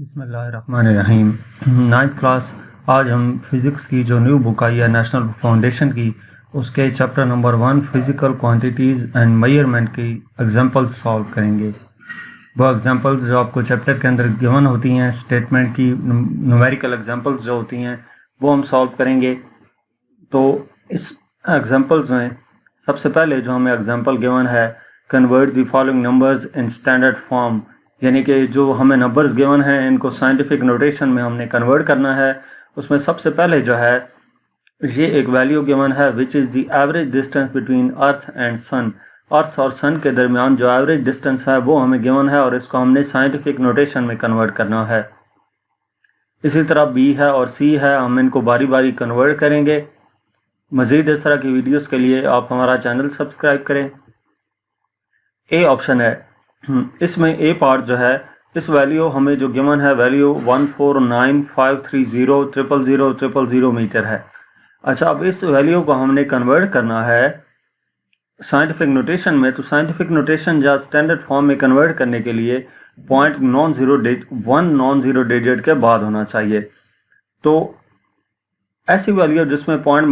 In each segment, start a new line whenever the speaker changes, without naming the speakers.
बिस्मिल्लाहिर्रहमानिर्रहीम। Ninth class आज हम फिज़िक्स की जो न्यू बुक आई है नेशनल फाउंडेशन की, उसके chapter number 1 physical quantities and measurement की एग्जांपल्स सॉल्व करेंगे। वो एग्जांपल्स जो आपको चैप्टर के अंदर गिवन होती हैं, स्टेटमेंट की न्यूमेरिकल एग्जांपल्स जो होती हैं वो हम सॉल्व करेंगे। तो इस एग्जांपल्स में सबसे पहले जो हमें एग्जांपल गिवन है, convert the following numbers in standard form, यानी कि जो हमें नंबर्स गिवन हैं इनको साइंटिफिक नोटेशन में हमने कन्वर्ट करना है। उसमें सबसे पहले जो है ये एक वैल्यू गिवन है which is the average distance between earth and sun. Earth और सन के दरमियान जो एवरेज डिस्टेंस है वो हमें गिवन है और इसको हमने साइंटिफिक नोटेशन में कन्वर्ट करना है। इसी तरह बी है और सी है, हम इनको बारी बारी कन्वर्ट करेंगे। मज़ीद इस तरह की वीडियोस के लिए आप हमारा चैनल सब्सक्राइब करें। ए ऑप्शन है, इसमें ए पार्ट जो है, इस वैल्यू हमें जो गिवन है वैल्यू 14953000000 मीटर है। अच्छा, अब इस वैल्यू को हमने कन्वर्ट करना है साइंटिफिक नोटेशन में। तो साइंटिफिक नोटेशन या स्टैंडर्ड फॉर्म में कन्वर्ट करने के लिए पॉइंट नॉन ज़ीरो डिजिट के बाद होना चाहिए। तो ऐसी वैल्यू जिसमें पॉइंट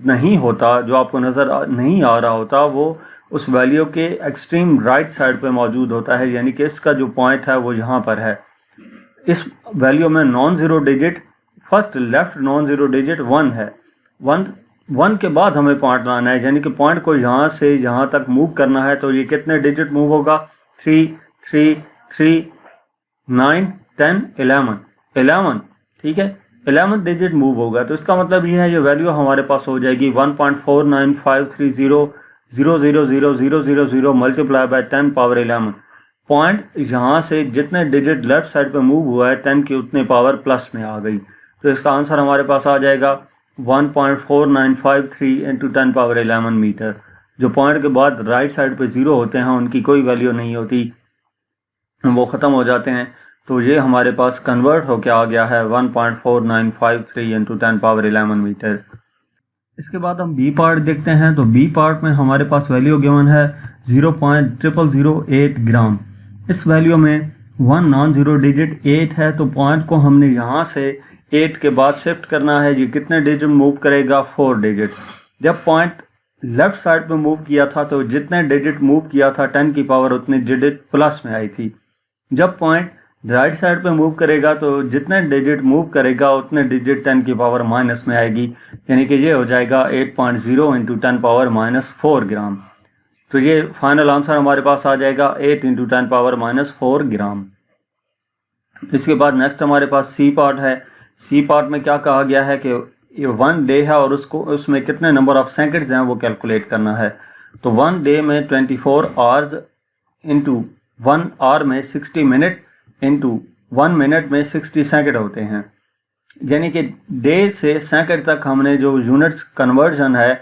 नहीं होता, जो आपको नज़र नहीं आ रहा होता, वो उस वैल्यू के एक्सट्रीम राइट साइड पे मौजूद होता है, यानी कि इसका जो पॉइंट है वो यहाँ पर है। इस वैल्यू में non zero digit, first left non zero digit 1 है। 1 के बाद हमें पॉइंट लाना है, यानी कि पॉइंट को यहाँ से यहाँ तक मूव करना है। तो ये कितने डिजिट मूव होगा? 3 3 3 9 10 11, ठीक है, 11 डिजिट मूव होगा। तो इसका मतलब ये है ये वैल्यू हमारे पास हो जाएगी 1.4953000000 मल्टीप्लाई बाय 10 पावर 11। पॉइंट यहाँ से जितने डिजिट लेफ्ट साइड पे मूव हुआ है 10 की उतने पावर प्लस में आ गई। तो इसका आंसर हमारे पास आ जाएगा 1.4953 इंटू 10 पावर 11 मीटर। जो पॉइंट के बाद राइट साइड पे ज़ीरो होते हैं उनकी कोई वैल्यू नहीं होती, वो ख़त्म हो जाते हैं। तो ये हमारे पास कन्वर्ट होके आ गया है 1.4953 इंटू 10 पावर 11 मीटर। इसके बाद हम बी पार्ट देखते हैं। तो बी पार्ट में हमारे पास वैल्यू गिवन है 0.0008 ग्राम। इस वैल्यू में 1 नॉन ज़ीरो डिजिट 8 है, तो पॉइंट को हमने यहाँ से 8 के बाद शिफ्ट करना है। ये कितने डिजिट मूव करेगा? 4 डिजिट। जब पॉइंट लेफ्ट साइड पे मूव किया था तो जितने डिजिट मूव किया था 10 की पावर उतने डिजिट प्लस में आई थी। जब पॉइंट राइट साइड पे मूव करेगा तो जितने डिजिट मूव करेगा उतने डिजिट 10 की पावर माइनस में आएगी, यानी कि ये हो जाएगा 8.0 इंटू 10 पावर -4 ग्राम। तो ये फाइनल आंसर हमारे पास आ जाएगा 8 इंटू 10 पावर -4 ग्राम। इसके बाद नेक्स्ट हमारे पास सी पार्ट है। सी पार्ट में क्या कहा गया है कि ये 1 डे है और उसमें कितने नंबर ऑफ सेकंड्स हैं वो कैलकुलेट करना है। तो 1 डे में 24 आवर्स इंटू 1 आवर में 60 मिनट इंटू 1 मिनट में 60 सेकंड होते हैं, यानी कि डे से सेकंड तक हमने जो यूनिट्स कन्वर्जन है,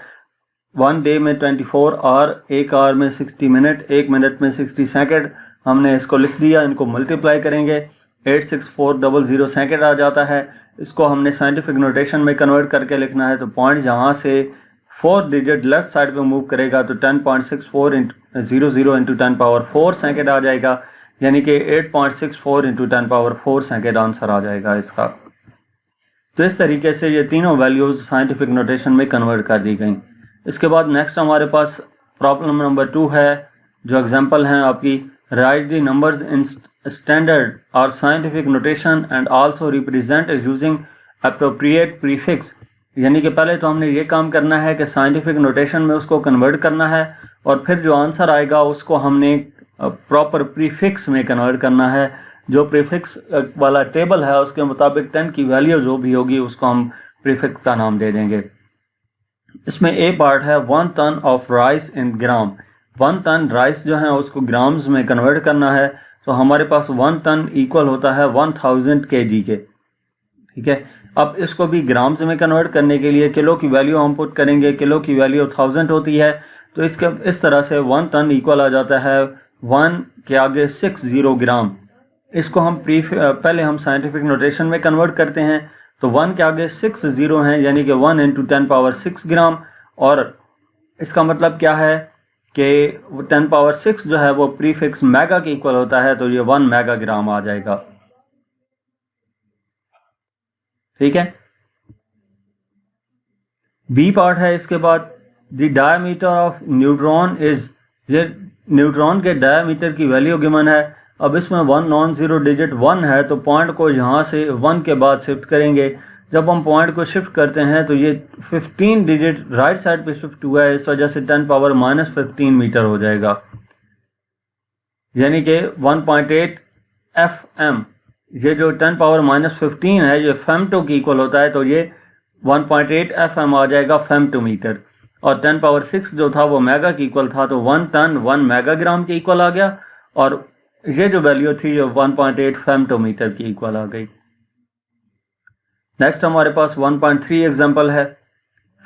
1 डे में 24 आवर, 1 आवर में 60 मिनट, 1 मिनट में 60 सेकंड, हमने इसको लिख दिया। इनको मल्टीप्लाई करेंगे 86400 सेकंड आ जाता है। इसको हमने साइंटिफिक नोटेशन में कन्वर्ट करके लिखना है। तो पॉइंट जहाँ से 4 डिजिट लेफ्ट साइड पे मूव करेगा तो 10.6400 इंटू 10 पावर 4 सेकंड आ जाएगा, यानी कि 8.64 इंटू 10 पावर 4 सेकंड आंसर आ जाएगा इसका। तो इस तरीके से ये तीनों वैल्यूज़ साइंटिफिक नोटेशन में कन्वर्ट कर दी गई। इसके बाद नेक्स्ट हमारे पास प्रॉब्लम नंबर 2 है। जो एग्जांपल हैं आपकी, right the numbers in standard और scientific notation and also represent using appropriate prefix, यानी कि पहले तो हमने ये काम करना है कि साइंटिफिक नोटेशन में उसको कन्वर्ट करना है और फिर जो आंसर आएगा उसको हमने प्रॉपर प्रीफिक्स में कन्वर्ट करना है। जो प्रीफिक्स वाला टेबल है उसके मुताबिक 10 की वैल्यू जो भी होगी उसको हम प्रीफिक्स का नाम दे देंगे। इसमें ए पार्ट है 1 ton of rice in gram. 1 ton rice जो है उसको ग्राम्स में कन्वर्ट करना है। तो हमारे पास 1 टन इक्वल होता है 1000 kg के, ठीक है। अब इसको भी ग्राम्स में कन्वर्ट करने के लिए किलो की वैल्यू हम पुट करेंगे। किलो की वैल्यू 1000 होती है, तो इसके इस तरह से 1 टन इक्वल आ जाता है 1 के आगे 60 ग्राम। इसको हम पहले हम साइंटिफिक नोटेशन में कन्वर्ट करते हैं। तो 1 के आगे 6 जीरो हैं, यानी कि 1 इंटू 10 पावर 6 ग्राम। और इसका मतलब क्या है कि 10 पावर 6 जो है वो प्रीफिक्स मेगा के इक्वल होता है, तो ये 1 मेगा ग्राम आ जाएगा। ठीक है। बी पार्ट है इसके बाद, the diameter of neutron is, ये न्यूट्रॉन के डायमीटर की वैल्यू गिवन है। अब इसमें 1 नॉन ज़ीरो डिजिट 1 है तो पॉइंट को यहाँ से 1 के बाद शिफ्ट करेंगे। जब हम पॉइंट को शिफ्ट करते हैं तो ये 15 डिजिट राइट साइड पे शिफ्ट हुआ है, इस वजह से 10⁻⁻15 मीटर हो जाएगा, यानी कि 1.8 FM। ये जो 10⁻⁻15 है ये फेमटो की इक्वल होता है, तो ये 1.8 FM आ जाएगा फेमटो मीटर। और 10⁻6 जो था वो मेगा की इक्वल था, तो 1 टन 1 मेगाग्राम के इक्वल आ गया। और ये जो वैल्यू थी ये 1.8 फेमटोमीटर की इक्वल आ गई। नेक्स्ट हमारे पास 1.3 एग्जांपल है,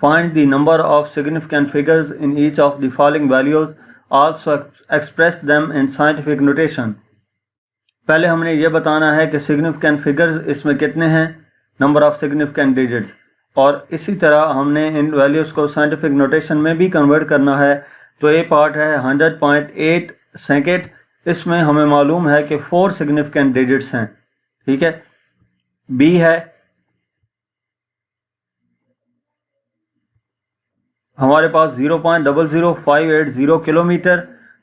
find the number of significant figures in each of the following values, also express them in scientific notation. पहले हमने ये बताना है कि सिग्निफिकेंट फिगर्स इसमें कितने हैं, नंबर ऑफ सिग्निफिकेंट डिजिट्स, और इसी तरह हमने इन वैल्यूज़ को साइंटिफिक नोटेशन में भी कन्वर्ट करना है। तो ए पार्ट है 100.8 सेकेंड, इसमें हमें मालूम है कि 4 सिग्निफिकेंट डिजिट्स हैं, ठीक है। बी है हमारे पास 0.00580 किलोमीटर,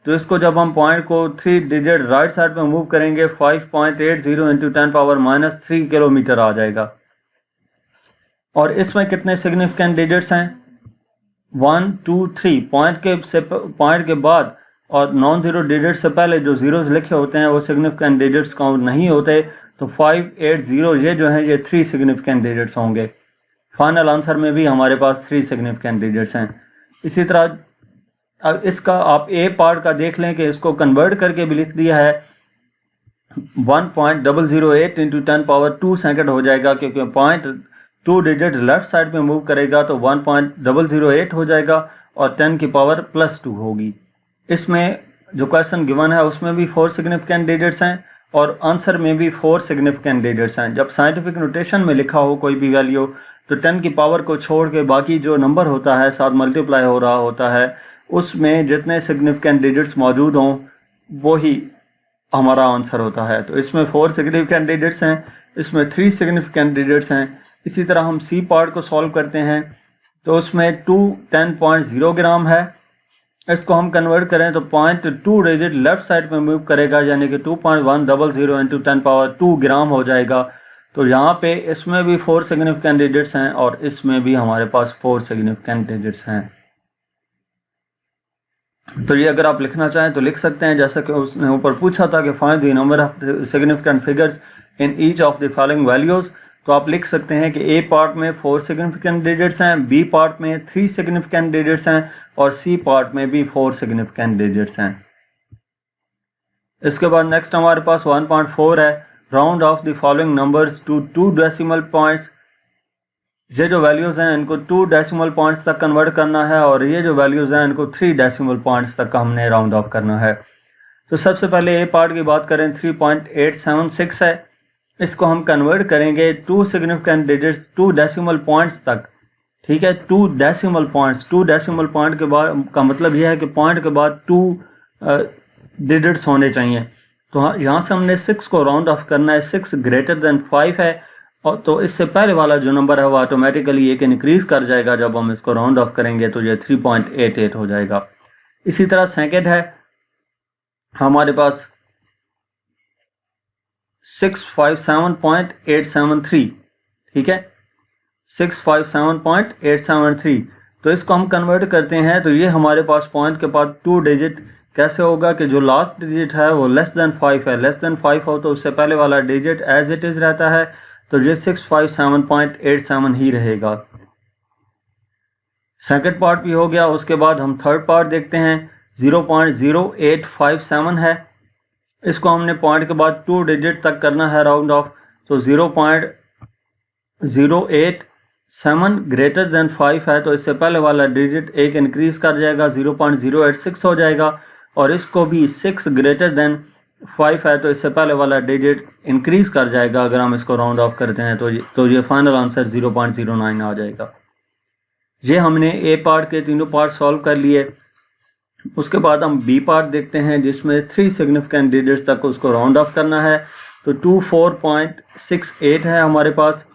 तो इसको जब हम पॉइंट को 3 डिजिट राइट साइड पे मूव करेंगे 5.80 इंटू 10⁻³ किलोमीटर आ जाएगा। और इसमें कितने सिग्निफिकेंट डिजिट्स हैं, 1 2 3, पॉइंट के बाद और नॉन ज़ीरो डिजिट से पहले जो ज़ीरोज़ लिखे होते हैं वो सिग्निफिकेंट डिजिट्स काउंट नहीं होते, तो 580 ये जो हैं ये 3 सिग्निफिकेंट डिजिट्स होंगे। फाइनल आंसर में भी हमारे पास 3 सिग्निफिकेंट डिजिट्स हैं। इसी तरह अब इसका आप ए पार्ट का देख लें कि इसको कन्वर्ट करके भी लिख दिया है, 1.008 इंटू 10⁻² सेकेंड हो जाएगा, क्योंकि पॉइंट 2 डिजिट लेफ्ट साइड में मूव करेगा तो 1.008 हो जाएगा और 10⁻+2 होगी। इसमें जो क्वेश्चन गिवन है उसमें भी 4 सिग्निफिकेंट डिजिट्स हैं और आंसर में भी 4 सिग्निफिकेंट डिजिट्स हैं। जब साइंटिफिक नोटेशन में लिखा हो कोई भी वैल्यू तो 10 की पावर को छोड़ के बाकी जो नंबर होता है साथ मल्टीप्लाई हो रहा होता है, उसमें जितने सिग्निफिकेंट डिजिट्स मौजूद हों वही हमारा आंसर होता है। तो इसमें 4 सिग्निफिकेंट डिजिट्स हैं, इसमें 3 सिग्निफिकेंट डिजिट्स हैं। इसी तरह हम सी पार्ट को सॉल्व करते हैं तो उसमें 2 10.0 ग्राम है, इसको हम कन्वर्ट करें तो पॉइंट 2 डिजिट लेफ्ट साइड में मूव करेगा, यानी कि 2.100 इंटू 10⁻² ग्राम हो जाएगा। तो यहाँ पे इसमें भी 4 सिग्निफिकेंट डिजिट्स हैं और इसमें भी हमारे पास 4 सिग्निफिकेंट डिजिट्स हैं। तो ये अगर आप लिखना चाहें तो लिख सकते हैं, जैसा कि उसने ऊपर पूछा था कि find the number of significant figures in each of the following values. तो आप लिख सकते हैं कि ए पार्ट में 4 सिग्निफिकेंट डिजिट्स हैं, बी पार्ट में 3 सिग्निफिकेंट डिजिट्स हैं और सी पार्ट में भी 4 सिग्निफिकेंट डिजिट्स हैं। इसके बाद नेक्स्ट हमारे पास 1.4 है, round off the following numbers to 2 decimal points. ये जो वैल्यूज़ हैं इनको 2 डेसिमल पॉइंट्स तक कन्वर्ट करना है और ये जो वैल्यूज़ हैं इनको 3 डेसिमल पॉइंट्स तक का हमने राउंड ऑफ करना है। तो सबसे पहले ए पार्ट की बात करें 3.876 है, इसको हम कन्वर्ट करेंगे 2 सिग्निफिकेंट डिजिट्स 2 डेसिमल पॉइंट्स तक, ठीक है। 2 डेसिमल पॉइंट्स, 2 डेसिमल पॉइंट के बाद का मतलब यह है कि पॉइंट के बाद 2 डिजिट्स होने चाहिए। तो यहाँ से हमने 6 को राउंड ऑफ करना है, 6 ग्रेटर देन 5 है, और तो इससे पहले वाला जो नंबर है वो ऑटोमेटिकली एक इंक्रीज कर जाएगा जब हम इसको राउंड ऑफ करेंगे, तो ये 3.88 हो जाएगा। इसी तरह सेकेंड है हमारे पास 657.873, ठीक है, 657.873। तो इसको हम कन्वर्ट करते हैं तो ये हमारे पास पॉइंट के बाद 2 डिजिट कैसे होगा कि जो लास्ट डिजिट है वो लेस देन 5 है, लेस देन 5 हो तो उससे पहले वाला डिजिट एज इट इज रहता है, तो ये 657.87 ही रहेगा। सेकंड पार्ट भी हो गया। उसके बाद हम थर्ड पार्ट देखते हैं, 0.0857 है, इसको हमने पॉइंट के बाद 2 डिजिट तक करना है राउंड ऑफ, तो 0.087 ग्रेटर देन 5 है, तो इससे पहले वाला डिजिट एक इंक्रीज कर जाएगा, 0.086 हो जाएगा, और इसको भी 6 ग्रेटर देन 5 है तो इससे पहले वाला डिजिट इंक्रीज कर जाएगा। अगर हम इसको राउंड ऑफ करते हैं तो ये फाइनल आंसर 0.09 आ जाएगा। ये हमने ए पार्ट के तीनों पार्ट सॉल्व कर लिए। उसके बाद हम बी पार्ट देखते हैं जिसमें 3 सिग्निफिकेंट डिजिट्स तक उसको राउंड ऑफ करना है, तो 24.68 है हमारे पास।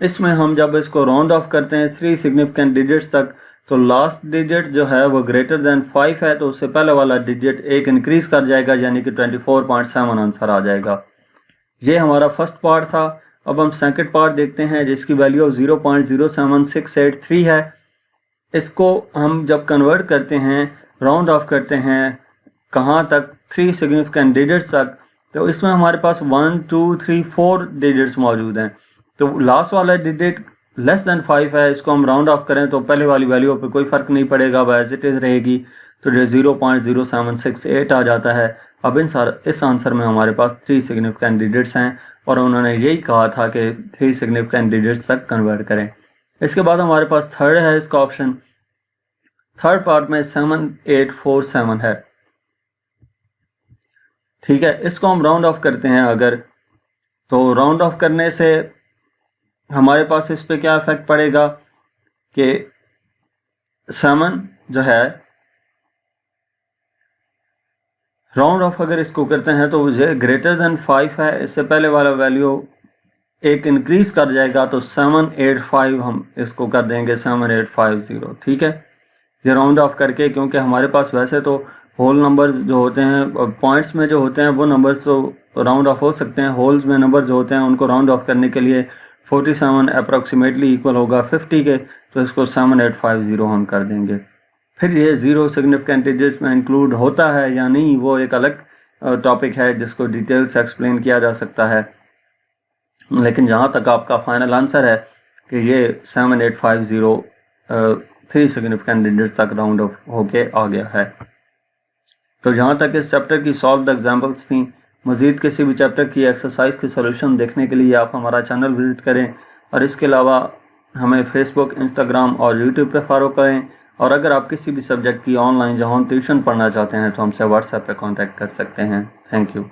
इसमें हम जब इसको राउंड ऑफ करते हैं 3 सिग्निफिकेंट डिजिट्स तक, तो लास्ट डिजिट जो है वो ग्रेटर देन 5 है, तो उससे पहले वाला डिजिट एक इंक्रीज कर जाएगा, यानी कि 24.7 आंसर आ जाएगा। ये हमारा फर्स्ट पार्ट था। अब हम सेकंड पार्ट देखते हैं जिसकी वैल्यू 0.07683 है। इसको हम जब कन्वर्ट करते हैं, राउंड ऑफ करते हैं कहाँ तक, 3 सिग्निफिकेंट डिजिट्स तक, तो इसमें हमारे पास 1 2 3 4 डिजिट्स मौजूद हैं। तो लास्ट वाला डिजिट लेस देन 5 है, इसको हम राउंड ऑफ करें तो पहले वाली वैल्यू पे कोई फ़र्क नहीं पड़ेगा, वह एज इट इज़ रहेगी, तो जो 0.0768 आ जाता है। अब इस आंसर में हमारे पास 3 सिग्निफिकेंट डिजिट्स हैं और उन्होंने यही कहा था कि 3 सिग्निफिकेंट डिजिट्स तक कन्वर्ट करें। इसके बाद हमारे पास थर्ड है इसका ऑप्शन। थर्ड पार्ट में 7847 है, ठीक है। इसको हम राउंड ऑफ करते हैं अगर, तो राउंड ऑफ करने से हमारे पास इस पे क्या इफेक्ट पड़ेगा कि 7 जो है राउंड ऑफ अगर इसको करते हैं तो ये ग्रेटर देन 5 है, इससे पहले वाला वैल्यू एक इंक्रीज कर जाएगा, तो 785 हम इसको कर देंगे 7850, ठीक है। ये राउंड ऑफ करके, क्योंकि हमारे पास वैसे तो होल नंबर्स जो होते हैं, पॉइंट्स में जो होते हैं वो नंबर्स तो राउंड ऑफ हो सकते हैं, होल्स में नंबर्स जो होते हैं उनको राउंड ऑफ करने के लिए 47 अप्रॉक्सीमेटली इक्वल होगा 50 के, तो इसको 7850 हम कर देंगे। फिर ये 0 सिग्निफिकेंट डिजिट में इंक्लूड होता है या नहीं, वो एक अलग टॉपिक है जिसको डिटेल से एक्सप्लेन किया जा सकता है, लेकिन जहाँ तक आपका फाइनल आंसर है कि ये 7850 3 सिग्निफिकेंट डिजिट्स तक राउंड ऑफ होके आ गया है। तो जहाँ तक इस चैप्टर की सॉल्व द एग्जाम्पल्स थी। मज़ीद किसी भी चैप्टर की एक्सरसाइज के सॉल्यूशन देखने के लिए आप हमारा चैनल विज़िट करें, और इसके अलावा हमें फेसबुक, इंस्टाग्राम और यूट्यूब पे फॉलो करें। और अगर आप किसी भी सब्जेक्ट की ऑनलाइन जहाँ ट्यूशन पढ़ना चाहते हैं तो हमसे व्हाट्सएप पे कांटेक्ट कर सकते हैं। Thank you.